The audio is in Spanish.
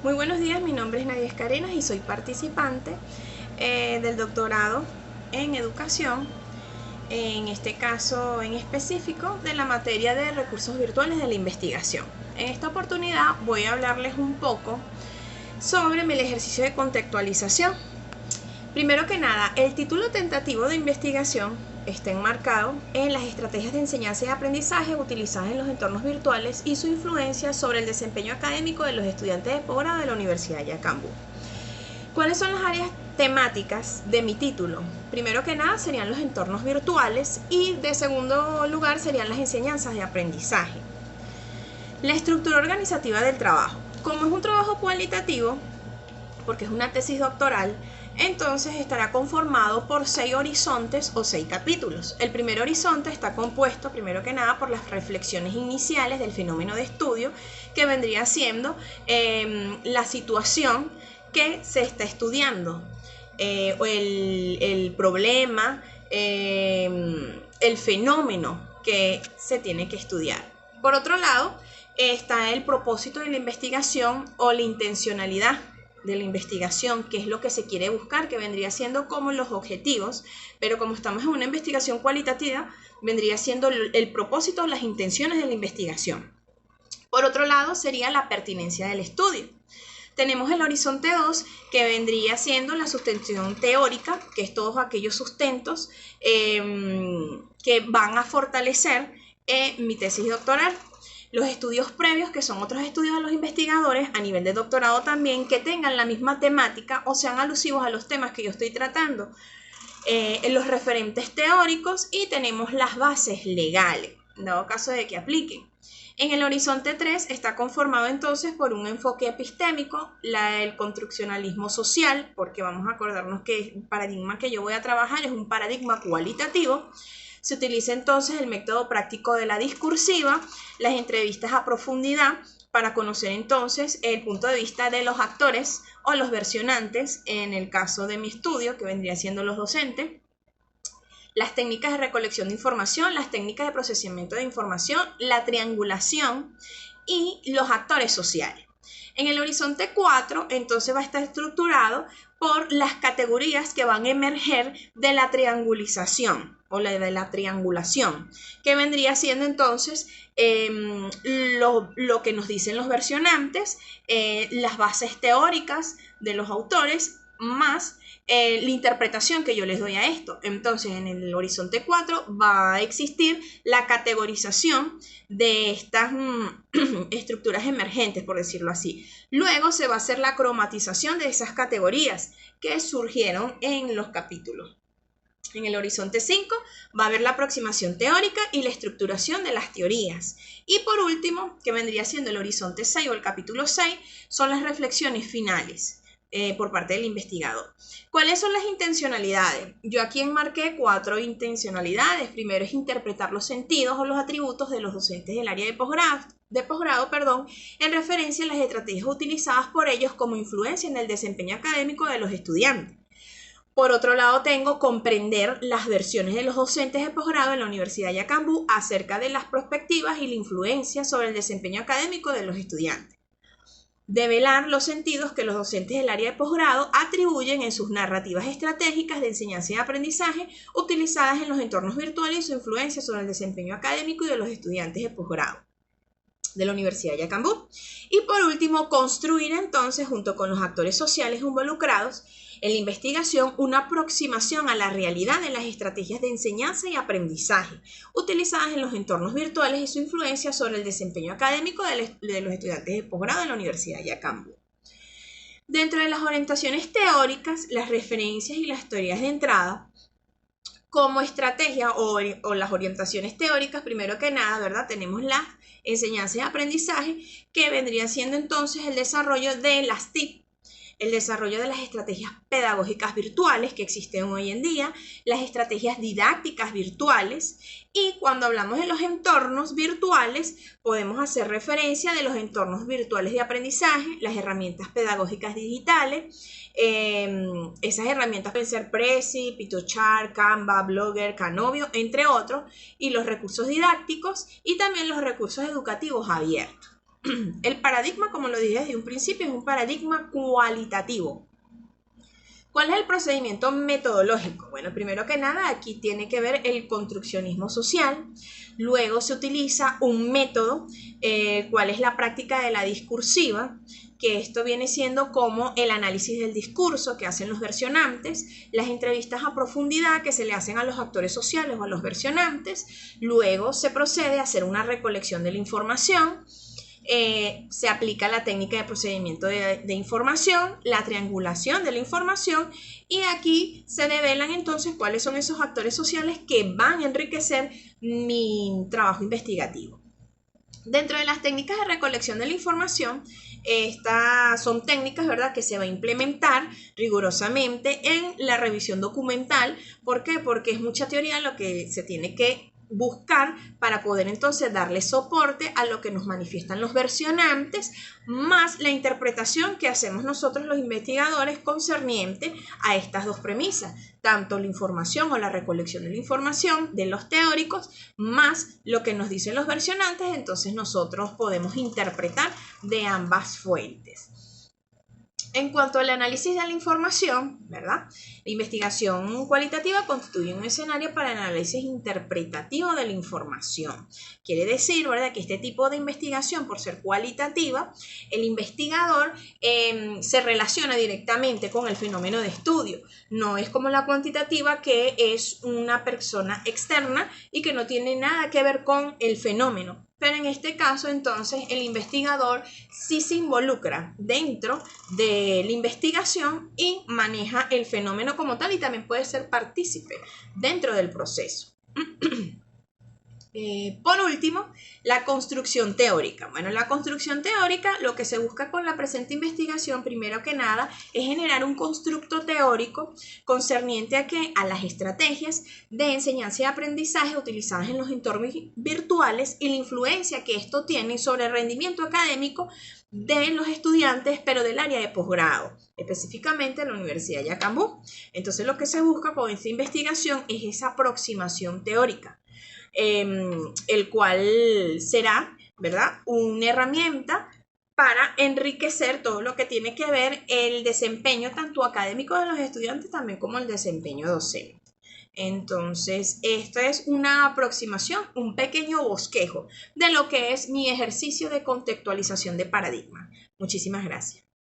Muy buenos días, mi nombre es Nadia Escarenas y soy participante del doctorado en educación, en este caso en específico de la materia de recursos virtuales de la investigación. En esta oportunidad voy a hablarles un poco sobre el ejercicio de contextualización. Primero que nada, el título tentativo de investigación está enmarcado en las estrategias de enseñanza y aprendizaje utilizadas en los entornos virtuales y su influencia sobre el desempeño académico de los estudiantes de posgrado de la Universidad Yacambú. ¿Cuáles son las áreas temáticas de mi título? Primero que nada serían los entornos virtuales y de segundo lugar serían las enseñanzas de aprendizaje. La estructura organizativa del trabajo. Como es un trabajo cualitativo, porque es una tesis doctoral, entonces estará conformado por 6 horizontes o 6 capítulos. El primer horizonte está compuesto, primero que nada, por las reflexiones iniciales del fenómeno de estudio, que vendría siendo la situación que se está estudiando, o el problema, el fenómeno que se tiene que estudiar. Por otro lado, está el propósito de la investigación o la intencionalidad de la investigación, que es lo que se quiere buscar, que vendría siendo como los objetivos, pero como estamos en una investigación cualitativa, vendría siendo el propósito, las intenciones de la investigación. Por otro lado, sería la pertinencia del estudio. Tenemos el horizonte 2, que vendría siendo la sustentación teórica, que es todos aquellos sustentos que van a fortalecer mi tesis doctoral. Los estudios previos, que son otros estudios de los investigadores a nivel de doctorado también, que tengan la misma temática o sean alusivos a los temas que yo estoy tratando. En los referentes teóricos, y tenemos las bases legales, en dado caso de que apliquen. En el horizonte 3 está conformado entonces por un enfoque epistémico, el construccionalismo social, porque vamos a acordarnos que el paradigma que yo voy a trabajar es un paradigma cualitativo. Se utiliza entonces el método práctico de la discursiva, las entrevistas a profundidad, para conocer entonces el punto de vista de los actores o los versionantes, en el caso de mi estudio, que vendría siendo los docentes, las técnicas de recolección de información, las técnicas de procesamiento de información, la triangulación y los actores sociales. En el horizonte 4, entonces va a estar estructurado por las categorías que van a emerger de la triangulización o de la triangulación, que vendría siendo entonces lo que nos dicen los versionantes, las bases teóricas de los autores, más la interpretación que yo les doy a esto. Entonces, en el horizonte 4 va a existir la categorización de estas estructuras emergentes, por decirlo así. Luego se va a hacer la cromatización de esas categorías que surgieron en los capítulos. En el horizonte 5 va a haber la aproximación teórica y la estructuración de las teorías. Y por último, que vendría siendo el horizonte 6 o el capítulo 6, son las reflexiones finales por parte del investigador. ¿Cuáles son las intencionalidades? Yo aquí enmarqué 4 intencionalidades. Primero es interpretar los sentidos o los atributos de los docentes del área de posgrado, en referencia a las estrategias utilizadas por ellos como influencia en el desempeño académico de los estudiantes. Por otro lado, tengo comprender las versiones de los docentes de posgrado en la Universidad Yacambú acerca de las perspectivas y la influencia sobre el desempeño académico de los estudiantes. Develar los sentidos que los docentes del área de posgrado atribuyen en sus narrativas estratégicas de enseñanza y aprendizaje utilizadas en los entornos virtuales y su influencia sobre el desempeño académico de los estudiantes de posgrado de la Universidad de Yacambú. Y por último, construir entonces, junto con los actores sociales involucrados en la investigación, una aproximación a la realidad de las estrategias de enseñanza y aprendizaje utilizadas en los entornos virtuales y su influencia sobre el desempeño académico de los estudiantes de posgrado en la Universidad de Yacambú. Dentro de las orientaciones teóricas, las referencias y las teorías de entrada, como estrategia o las orientaciones teóricas, primero que nada, ¿verdad? Tenemos la enseñanza y aprendizaje, que vendría siendo entonces el desarrollo de las TIC, el desarrollo de las estrategias pedagógicas virtuales que existen hoy en día, las estrategias didácticas virtuales, y cuando hablamos de los entornos virtuales, podemos hacer referencia de los entornos virtuales de aprendizaje, las herramientas pedagógicas digitales. Esas herramientas pueden ser Prezi, Pitochart, Canva, Blogger, Canovio, entre otros, y los recursos didácticos y también los recursos educativos abiertos. El paradigma, como lo dije desde un principio, es un paradigma cualitativo. ¿Cuál es el procedimiento metodológico? Bueno, primero que nada, aquí tiene que ver el construccionismo social. Luego se utiliza un método, cuál es la práctica de la discursiva, que esto viene siendo como el análisis del discurso que hacen los versionantes, las entrevistas a profundidad que se le hacen a los actores sociales o a los versionantes. Luego se procede a hacer una recolección de la información. Se aplica la técnica de procedimiento de información, la triangulación de la información, y aquí se develan entonces cuáles son esos actores sociales que van a enriquecer mi trabajo investigativo. Dentro de las técnicas de recolección de la información, estas son técnicas, ¿verdad?, que se va a implementar rigurosamente en la revisión documental. ¿Por qué? Porque es mucha teoría lo que se tiene que buscar para poder entonces darle soporte a lo que nos manifiestan los versionantes, más la interpretación que hacemos nosotros los investigadores concerniente a estas dos premisas, tanto la información o la recolección de la información de los teóricos, más lo que nos dicen los versionantes, entonces nosotros podemos interpretar de ambas fuentes. En cuanto al análisis de la información, ¿verdad? La investigación cualitativa constituye un escenario para el análisis interpretativo de la información. Quiere decir, ¿verdad?, que este tipo de investigación, por ser cualitativa, el investigador se relaciona directamente con el fenómeno de estudio. No es como la cuantitativa, que es una persona externa y que no tiene nada que ver con el fenómeno. Pero en este caso, entonces, el investigador sí se involucra dentro de la investigación y maneja el fenómeno como tal, y también puede ser partícipe dentro del proceso. Por último, la construcción teórica. Bueno, la construcción teórica, lo que se busca con la presente investigación, primero que nada, es generar un constructo teórico concerniente a las estrategias de enseñanza y aprendizaje utilizadas en los entornos virtuales y la influencia que esto tiene sobre el rendimiento académico de los estudiantes, pero del área de posgrado, específicamente en la Universidad de Yacambú. Entonces, lo que se busca con esta investigación es esa aproximación teórica, el cual será, ¿verdad?, una herramienta para enriquecer todo lo que tiene que ver el desempeño tanto académico de los estudiantes también como el desempeño docente. Entonces, esta es una aproximación, un pequeño bosquejo de lo que es mi ejercicio de contextualización de paradigma. Muchísimas gracias.